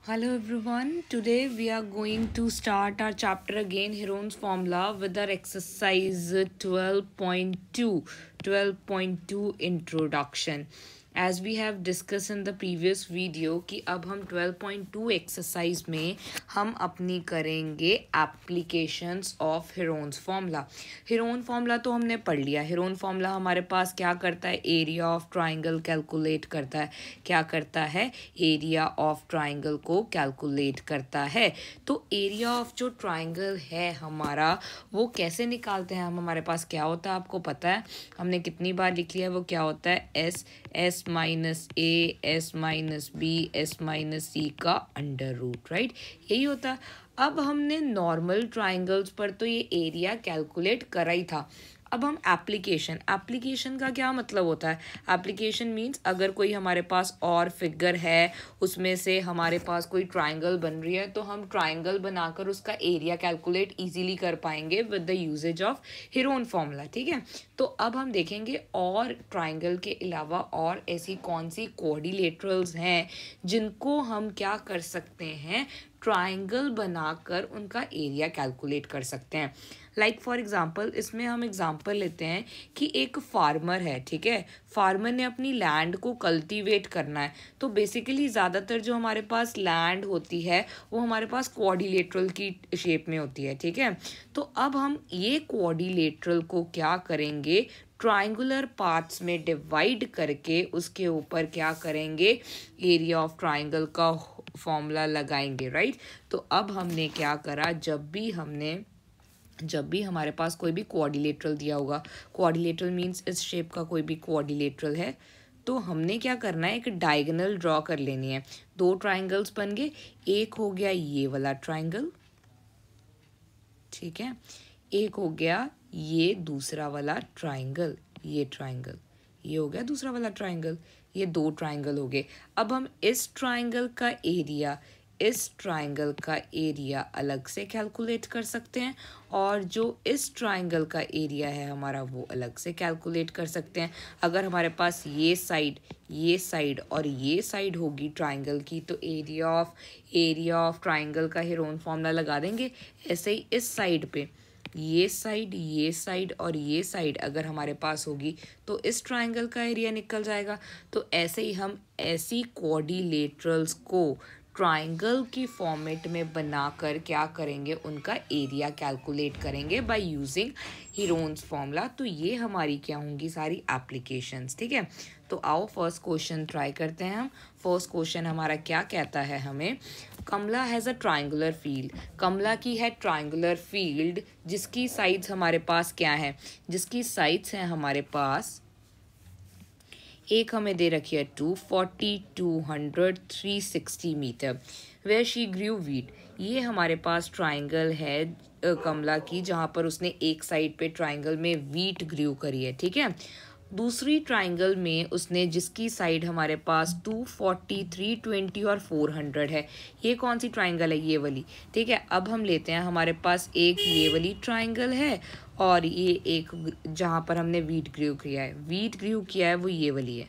Hello everyone. Today we are going to start our chapter again, Heron's formula, with our exercise 12.2 introduction. As we have discussed in the previous video कि अब हम 12.2 exercise में हम अपनी करेंगे applications of Heron's formula. Heron formula तो हमने पढ़ लिया। हेरोन फार्मूला हमारे पास क्या करता है, एरिया ऑफ ट्राइंगल कैलकुलेट करता है। क्या करता है, एरिया ऑफ ट्राइंगल को कैलकुलेट करता है। तो एरिया ऑफ जो ट्राइंगल है हमारा, वो कैसे निकालते हैं हम, हमारे पास क्या होता है आपको पता है, हमने कितनी बार लिख लिया है, वो क्या होता है, s minus a s minus b s minus c का अंडर रूट, राइट, यही होता है। अब हमने नॉर्मल ट्राइंगल्स पर तो ये एरिया कैलकुलेट करा ही था। अब हम एप्लीकेशन का क्या मतलब होता है, एप्लीकेशन मीन्स अगर कोई हमारे पास और फिगर है, उसमें से हमारे पास कोई ट्राइंगल बन रही है, तो हम ट्राइंगल बनाकर उसका एरिया कैलकुलेट इजीली कर पाएंगे with the usage of Heron formula. ठीक है, तो अब हम देखेंगे और ट्राइंगल के अलावा और ऐसी कौन सी क्वाड्रिलेटरल्स हैं जिनको हम क्या कर सकते हैं, ट्राइंगल बनाकर उनका एरिया कैलकुलेट कर सकते हैं। लाइक फॉर एग्जांपल, इसमें हम एग्जांपल लेते हैं कि एक फार्मर है, ठीक है, फार्मर ने अपनी लैंड को कल्टीवेट करना है। तो बेसिकली ज़्यादातर जो हमारे पास लैंड होती है वो हमारे पास क्वाड्रिलेटरल की शेप में होती है। ठीक है, तो अब हम ये क्वाड्रिलेटरल को क्या करेंगे, ट्राइंगुलर पार्ट्स में डिवाइड करके उसके ऊपर क्या करेंगे, एरिया ऑफ ट्राइंगल का फॉर्मूला लगाएंगे, राइट। तो अब हमने क्या करा, जब भी हमारे पास कोई भी क्वाड्रिलेटरल दिया होगा, क्वाड्रिलेटरल मीन्स इस शेप का कोई भी क्वाड्रिलेटरल है, तो हमने क्या करना है, एक डायगोनल ड्रॉ कर लेनी है। दो ट्राइंगल्स बन गए, एक हो गया ये वाला ट्राइंगल, ठीक है, एक हो गया ये दूसरा वाला ट्राइंगल, ये ट्राइंगल, ये हो गया दूसरा वाला ट्राइंगल, ये दो ट्राइंगल हो गए। अब हम इस ट्राइंगल का एरिया अलग से कैलकुलेट कर सकते हैं, और जो इस ट्राइंगल का एरिया है हमारा, वो अलग से कैलकुलेट कर सकते हैं। अगर हमारे पास ये साइड और ये साइड होगी ट्राइंगल की, तो एरिया ऑफ ट्राइंगल का हेरोन फॉर्मूला लगा देंगे। ऐसे ही इस साइड पे ये साइड और ये साइड अगर हमारे पास होगी, तो इस ट्राइंगल का एरिया निकल जाएगा। तो ऐसे ही हम ऐसी क्वाड्रिलेटरल्स को ट्राइंगल की फॉर्मेट में बनाकर क्या करेंगे, उनका एरिया कैलकुलेट करेंगे बाय यूजिंग हेरोन्स फॉर्मूला। तो ये हमारी क्या होंगी, सारी एप्लीकेशंस। ठीक है, तो आओ फर्स्ट क्वेश्चन ट्राई करते हैं हम। फर्स्ट क्वेश्चन हमारा क्या कहता है हमें, कमला हैज़ अ ट्राइंगुलर फील्ड। कमला की है ट्राइंगुलर फील्ड, जिसकी साइड्स हमारे पास क्या है, जिसकी साइड्स हैं हमारे पास, एक हमें दे रखी है 240, 200, 360 metre, where she grew wheat. ये हमारे पास ट्राइंगल है कमला की, जहाँ पर उसने एक साइड पे ट्राइंगल में वीट ग्रू करी है। ठीक है, दूसरी ट्राइंगल में उसने, जिसकी साइड हमारे पास 240, 320 और 400 है, ये कौन सी ट्राइंगल है, ये वाली। ठीक है, अब हम लेते हैं, हमारे पास एक ये वाली ट्राइंगल है, और ये एक जहाँ पर हमने वीट ग्रू किया है वो ये वाली है।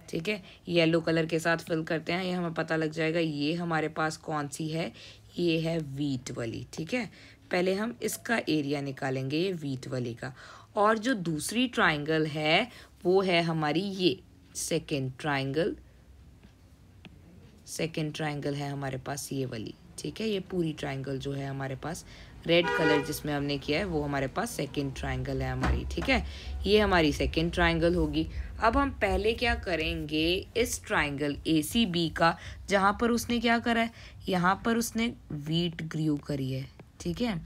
ठीक है, येलो कलर के साथ फिल करते हैं, ये हमें पता लग जाएगा ये हमारे पास कौन सी है, ये है वीट वाली। ठीक है, पहले हम इसका एरिया निकालेंगे, ये वीट वाली का। और जो दूसरी ट्राइंगल है वो है हमारी ये सेकेंड ट्राइंगल है हमारे पास ये वाली। ठीक है, ये पूरी ट्राइंगल जो है हमारे पास, रेड कलर जिसमें हमने किया है, वो हमारे पास सेकेंड ट्राइंगल है हमारी। ठीक है, ये हमारी सेकेंड ट्राइंगल होगी। अब हम पहले क्या करेंगे, इस ट्राइंगल ACB का, जहाँ पर उसने क्या करा है, यहाँ पर उसने वीट ग्रू करी है। ठीक है,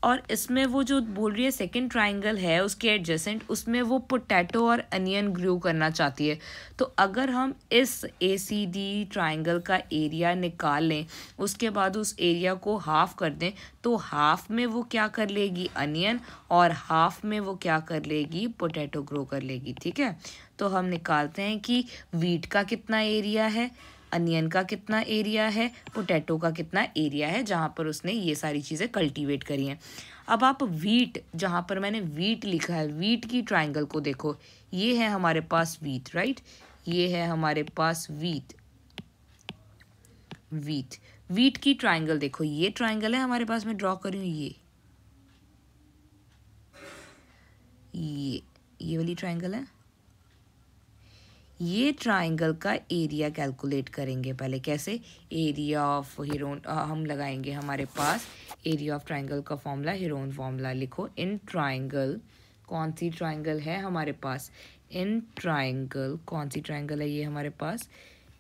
और इसमें वो जो बोल रही है सेकंड ट्राइंगल है उसके एडजेसेंट, उसमें वो पोटैटो और अनियन ग्रू करना चाहती है। तो अगर हम इस ACD ट्राइंगल का एरिया निकाल लें, उसके बाद उस एरिया को हाफ कर दें, तो हाफ में वो क्या कर लेगी, अनियन, और हाफ में वो क्या कर लेगी, पोटैटो ग्रो कर लेगी। ठीक है, तो हम निकालते हैं कि वीट का कितना एरिया है, अनियन का कितना एरिया है, पोटैटो का कितना एरिया है, जहाँ पर उसने ये सारी चीज़ें कल्टीवेट करी हैं। अब आप वीट, जहाँ पर मैंने वीट लिखा है, वीट की ट्राइंगल को देखो, ये है हमारे पास वीट, राइट, ये है हमारे पास वीट। वीट। वीट की ट्राइंगल देखो, ये ट्राइंगल है हमारे पास, मैं ड्रॉ कर रही हूँ ये वाली ट्राइंगल है। ये ट्राइंगल का एरिया कैलकुलेट करेंगे पहले। कैसे? एरिया ऑफ हीरोन हम लगाएंगे हमारे पास एरिया ऑफ ट्राइंगल का फॉर्मूला, हीरोन फॉर्मूला लिखो। इन ट्राइंगल, कौन सी ट्राइंगल है हमारे पास? इन ट्राइंगल, कौन सी ट्राइंगल है ये हमारे पास?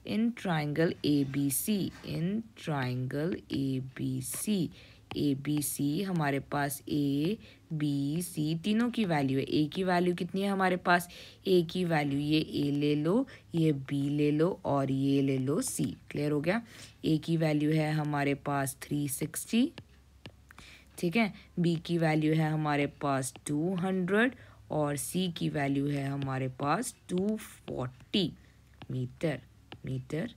In triangle A B C, in triangle A B C. A B C हमारे पास ए बी सी तीनों की वैल्यू है। ए की वैल्यू कितनी है हमारे पास? ए की वैल्यू, ये ए ले लो, ये बी ले लो और ये ले लो सी। क्लियर हो गया? ए की वैल्यू है हमारे पास 360, ठीक है। बी की वैल्यू है हमारे पास 200 और सी की वैल्यू है हमारे पास 240 मीटर, मीटर,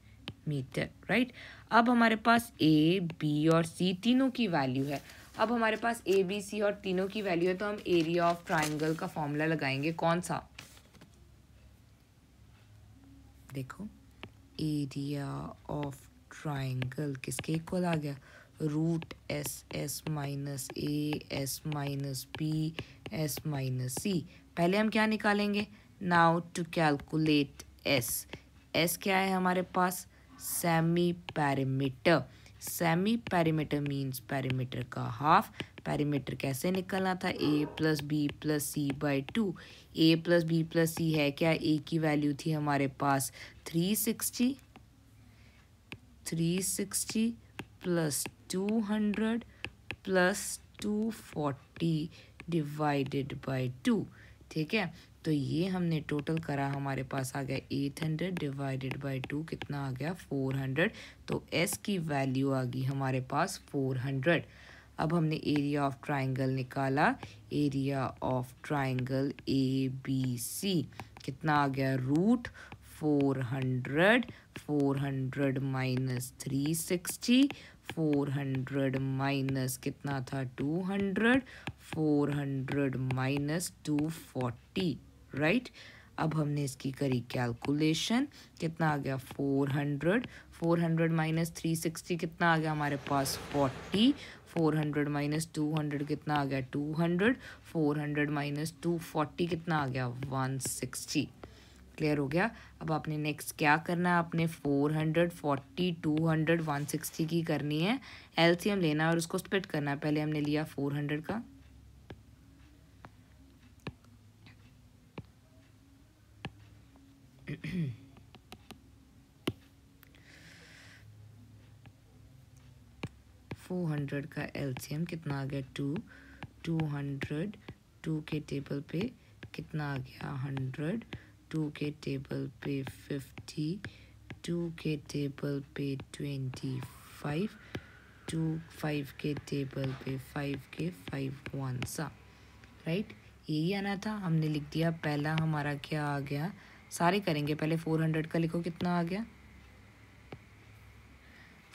मीटर, राइट। अब हमारे पास ए बी और सी तीनों की वैल्यू है। अब हमारे पास ए बी सी और तीनों की वैल्यू है, तो हम एरिया ऑफ ट्राइंगल का फॉर्मूला लगाएंगे। कौन सा? देखो, एरिया ऑफ ट्राइंगल किसके इक्वल आ गया? Root s, s minus a, s minus b, s minus c. पहले हम क्या निकालेंगे? Now to calculate s. S क्या है हमारे पास? Semi parameter. Semi parameter means parameter का हाफ। पैरामीटर कैसे निकलना था? A plus b plus c by 2। A plus b plus c है क्या? ए की वैल्यू थी हमारे पास 360, 360 प्लस 200 प्लस 240 डिवाइडेड बाई 2, ठीक है। तो ये हमने टोटल करा, हमारे पास आ गया 800 डिवाइडेड बाई 2, कितना आ गया? 400। तो एस की वैल्यू आ गई हमारे पास 400। अब हमने एरिया ऑफ ट्राइंगल निकाला। Area of triangle A B C कितना आ गया? रूट 400, 400 माइनस 360, 400 माइनस कितना था? 200, 400 माइनस 240, राइट। अब हमने इसकी करी कैलकुलेशन, कितना आ गया? 400, 400 माइनस 360 कितना आ गया हमारे पास? 40, 400 माइनस 200 कितना आ गया? 200, 400 माइनस 240 कितना आ गया? 160। क्लियर हो गया? अब आपने नेक्स्ट क्या करना है? आपने 400, 40, 200, 160 की करनी है, एलसीएम लेना है और उसको स्प्लिट करना है। पहले हमने लिया 400 का, $400 का एलसीएम कितना आ गया? 2, 200, 2 के टेबल पे कितना आ गया? 100, 2 के टेबल पे 50, 2 के टेबल पे 25, 2 5 के टेबल पे 5 के 5 1 सा, राइट। यही आना था, हमने लिख दिया। पहला हमारा क्या आ गया? सारे करेंगे, पहले 400 का लिखो, कितना आ गया?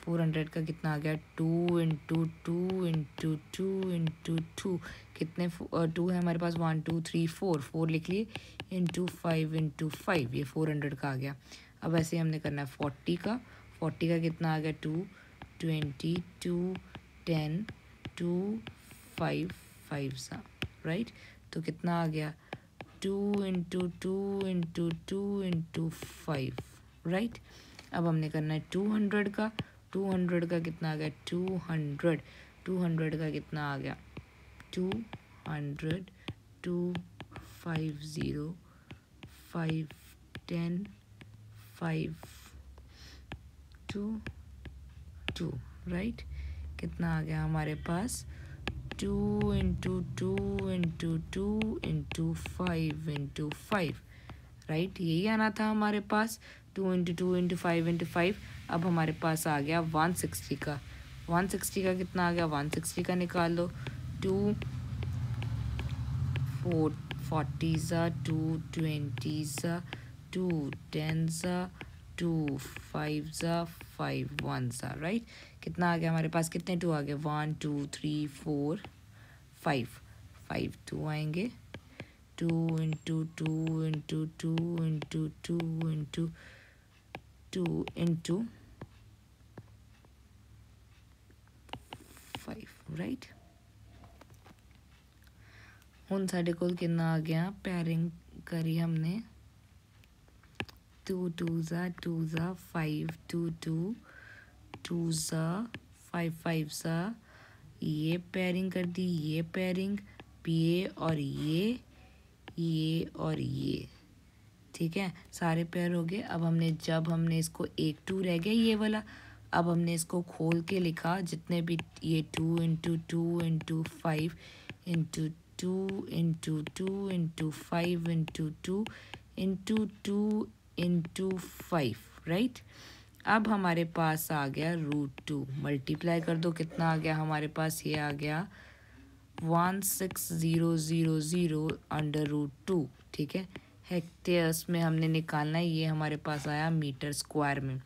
400 का कितना आ गया? 2 इंटू 2 इंटू 2 इंटू 2, कितने 2 है हमारे पास? 1 2 3 4, 4 लिख लिए, इंटू 5, ये 400 का आ गया। अब ऐसे हमने करना है 40 का। 40 का कितना आ गया? 2 20 2 10 2 5 5 सा, राइट। तो कितना आ गया? 2 इंटू 2 इंटू 2 इंटू 5, राइट। अब हमने करना है 200 का। 200 का कितना आ गया? 200, 200 का कितना आ गया? 200, 250, 510, 5 2 2, राइट। कितना आ गया हमारे पास? 2 into 2 into 2 into 5 into 5, right. यही आना था हमारे पास, 2 इंटू 2 इंटू 5 इंटू 5। अब हमारे पास आ गया 160 का। 160 का कितना आ गया? 160 का निकाल लो। 2 4 40 सा, 2 20 सा, 2 10 सा, 2 5 सा, 5 1 सा, राइट। कितना आ गया हमारे पास? कितने 2 आ गए? 1 2 3 4 5, 5 2 आएंगे। 2 into 2 into 2 into 2 into 2 into 5 right. ਹੁਣ ਸਾਡੇ ਕੋਲ ਕਿੰਨਾ ਆ ਗਿਆ, ਪੈਰਿੰਗ ਕਰੀ हमने 2 2s 5 2 2 2s 5 5s, ये पैरिंग कर दी, ये पैरिंग, ये और ये और ये, ठीक है, सारे पेयर हो गए। अब जब हमने इसको एक 2 रह गया ये वाला, अब हमने इसको खोल के लिखा जितने भी ये 2 into 2 into 5 into 2 into 2 into 5 into 2 into 2 into 5 right. अब हमारे पास आ गया √2, मल्टीप्लाई कर दो, कितना आ गया हमारे पास, ये आ गया 16000 अंडर √2, ठीक है। हेक्टेयर्स में हमने निकालना है, ये हमारे पास आया मीटर स्क्वायर में।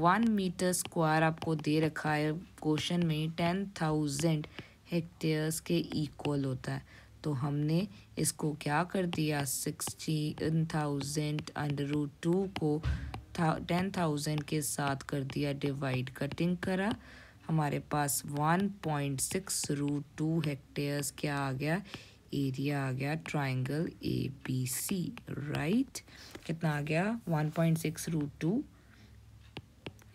1 मीटर स्क्वायर आपको दे रखा है क्वेश्चन में 10,000 हेक्टेयर्स के इक्वल होता है, तो हमने इसको क्या कर दिया, 16,000 अंडर √2 को 10,000 के साथ कर दिया डिवाइड, कटिंग करा, हमारे पास 1.6 √2 हेक्टेयर्स क्या आ गया, एरिया आ गया ट्राइंगल ABC राइट। कितना आ गया, 1.6 √2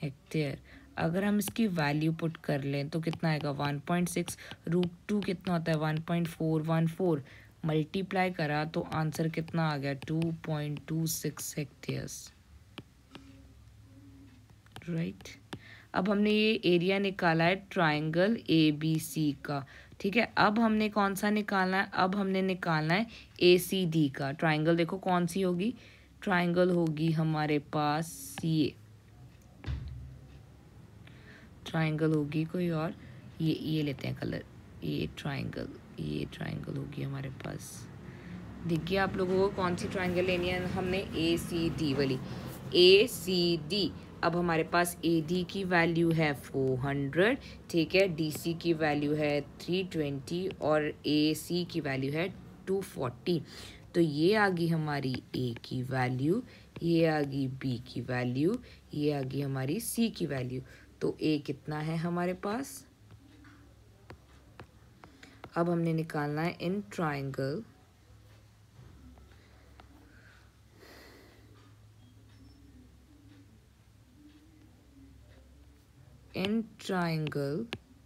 हेक्टेयर। अगर हम इसकी वैल्यू पुट कर लें तो कितना आएगा, 1.6 √2 कितना होता है 1.414, मल्टीप्लाई करा तो आंसर कितना आ गया 2.26 हेक्टेयर्स राइट। अब हमने ये एरिया निकाला है ट्राइंगल ABC का, ठीक है। अब हमने कौन सा निकालना है, अब हमने निकालना है ACD का। ट्राइंगल देखो कौन सी होगी, ट्राइंगल होगी हमारे पास CA, ट्राइंगल होगी कोई और, ये लेते हैं कलर, ये ट्राइंगल होगी हमारे पास। देखिए आप लोगों को कौन सी ट्राइंगल लेनी है, हमने ACD वाली, ACD। अब हमारे पास AD की वैल्यू है 400, ठीक है, DC की वैल्यू है 320 और AC की वैल्यू है 240। तो ये आ गई हमारी A की वैल्यू, ये आ गई B की वैल्यू, ये आ गई हमारी C की वैल्यू। तो A कितना है हमारे पास, अब हमने निकालना है in triangle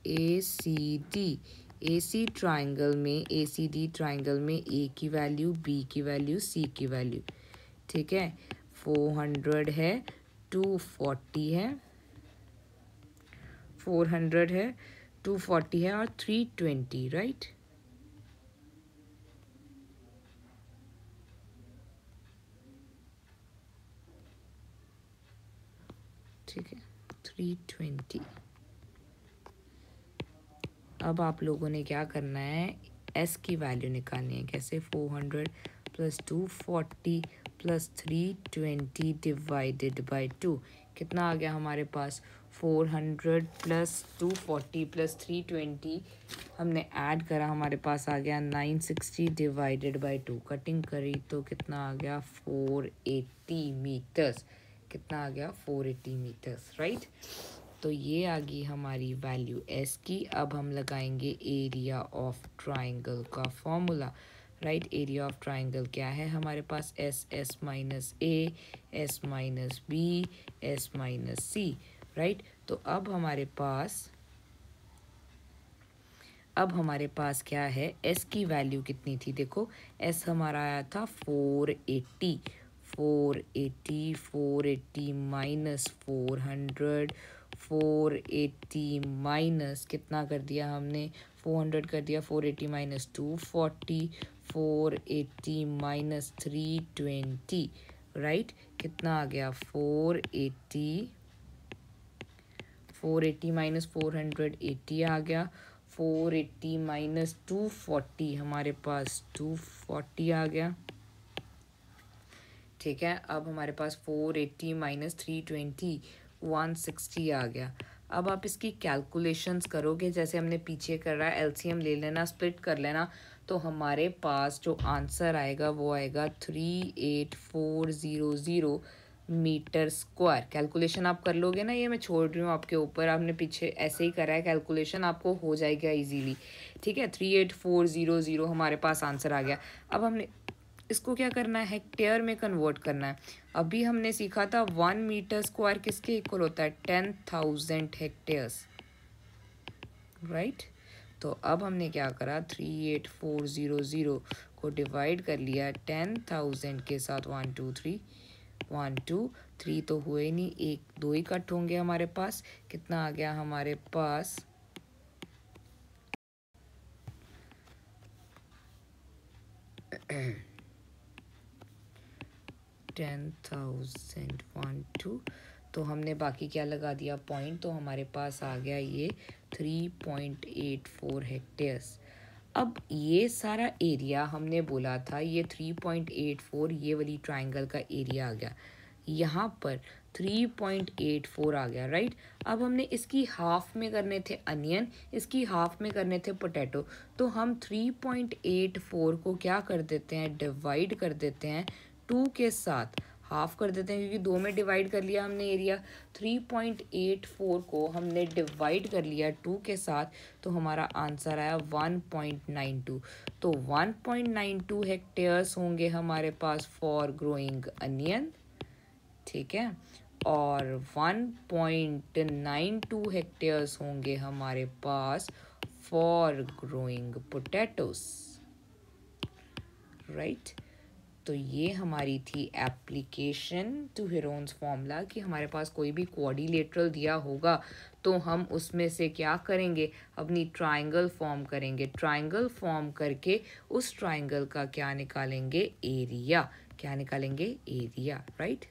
ACD, AC triangle में, ACD ट्राइंगल में A की वैल्यू, B की वैल्यू, C की वैल्यू, ठीक है। 400 है, 240 है, 400 है, 240 है और 320 राइट। ठीक है, 320। अब आप लोगों ने क्या करना है, S की वैल्यू निकालनी है, कैसे, 400 प्लस 240 प्लस 320 डिवाइडेड बाई 2, कितना आ गया हमारे पास, 400 प्लस 240 प्लस 320 हमने ऐड करा, हमारे पास आ गया 960 डिवाइडेड बाई 2, कटिंग करी तो कितना आ गया 480 मीटर्स, कितना आ गया 480 मीटर्स राइट। तो ये आ गई हमारी वैल्यू S की। अब हम लगाएंगे एरिया ऑफ ट्राइंगल का formula right. Area of triangle क्या है हमारे पास, S minus A, S minus B, S minus C right. तो अब हमारे पास क्या है, S की वैल्यू कितनी थी, देखो S हमारा आया था 480 माइनस 400, 480 माइनस कितना कर दिया हमने, 400 कर दिया, 480 माइनस 240, 480 माइनस 320 राइट, कितना आ गया 480 माइनस 480 आ गया, 480 माइनस 240 हमारे पास 240 आ गया, ठीक है। अब हमारे पास 480 माइनस 320 160 आ गया। अब आप इसकी कैलकुलेशंस करोगे जैसे हमने पीछे कर रहा है, एलसीएम ले लेना, स्प्लिट कर लेना, तो हमारे पास जो आंसर आएगा वो आएगा 38400 मीटर स्क्वायर। कैलकुलेशन आप कर लोगे ना, ये मैं छोड़ रही हूँ आपके ऊपर, आपने पीछे ऐसे ही करा है, कैलकुलेशन आपको हो जाएगा इजीली, ठीक है। 38400 हमारे पास आंसर आ गया। अब हमने इसको क्या करना है, हेक्टेयर में कन्वर्ट करना है। अभी हमने सीखा था 1 मीटर स्क्वायर किसके इक्वल होता है, 10,000 हेक्टेयर्स, राइट। तो अब हमने क्या करा, 38400 को डिवाइड कर लिया 10,000 के साथ, 1 2 3 1 2 3 तो हुए नहीं, एक दो ही कट होंगे हमारे पास। कितना आ गया हमारे पास, 10,000 1 2, तो हमने बाकी क्या लगा दिया पॉइंट, तो हमारे पास आ गया ये 3.84 हेक्टेयर्स। अब ये सारा एरिया हमने बोला था, ये 3.84 ये वाली ट्राइंगल का एरिया आ गया, यहाँ पर 3.84 आ गया, राइट। अब हमने इसकी हाफ में करने थे अनियन, इसकी हाफ में करने थे पोटैटो, तो हम 3.84 को क्या कर देते हैं, डिवाइड कर देते हैं 2 के साथ, हाफ कर देते हैं क्योंकि 2 में डिवाइड कर लिया हमने एरिया। 3.84 को हमने डिवाइड कर लिया 2 के साथ, तो हमारा आंसर आया 1.92। तो 1.92 हेक्टेयर्स होंगे हमारे पास फॉर ग्रोइंग अनियन, ठीक है, और 1.92 हेक्टेयर्स होंगे हमारे पास फॉर ग्रोइंग पोटैटोस, राइट। तो ये हमारी थी एप्लीकेशन टू हेरोन्स फॉर्मूला, कि हमारे पास कोई भी क्वाड्रिलेटरल दिया होगा तो हम उसमें से क्या करेंगे, अपनी ट्राइंगल फॉर्म करेंगे, ट्राइंगल फॉर्म करके उस ट्राइंगल का क्या निकालेंगे, एरिया, क्या निकालेंगे, एरिया, राइट।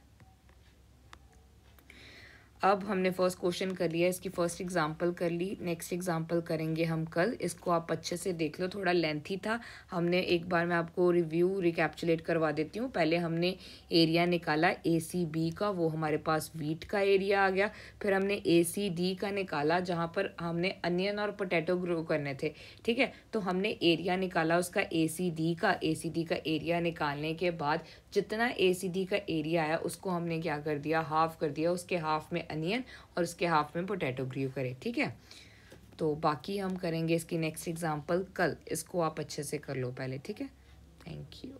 अब हमने फर्स्ट क्वेश्चन कर लिया, इसकी फर्स्ट एग्जांपल कर ली, नेक्स्ट एग्जांपल करेंगे हम कल। इसको आप अच्छे से देख लो, थोड़ा लेंथी था, हमने एक बार मैं आपको रिव्यू रिकैप्चुलेट करवा देती हूँ। पहले हमने एरिया निकाला ACB का, वो हमारे पास वीट का एरिया आ गया। फिर हमने ACD का निकाला, जहाँ पर हमने अनियन और पोटैटो ग्रो करने थे, ठीक है। तो हमने एरिया निकाला उसका ACD का एरिया निकालने के बाद जितना ACD का एरिया आया उसको हमने क्या कर दिया, हाफ कर दिया, उसके हाफ में अनियन और उसके हाफ में पोटैटो ग्रो करे, ठीक है। तो बाकी हम करेंगे इसकी नेक्स्ट एग्जांपल कल, इसको आप अच्छे से कर लो पहले, ठीक है। Thank you.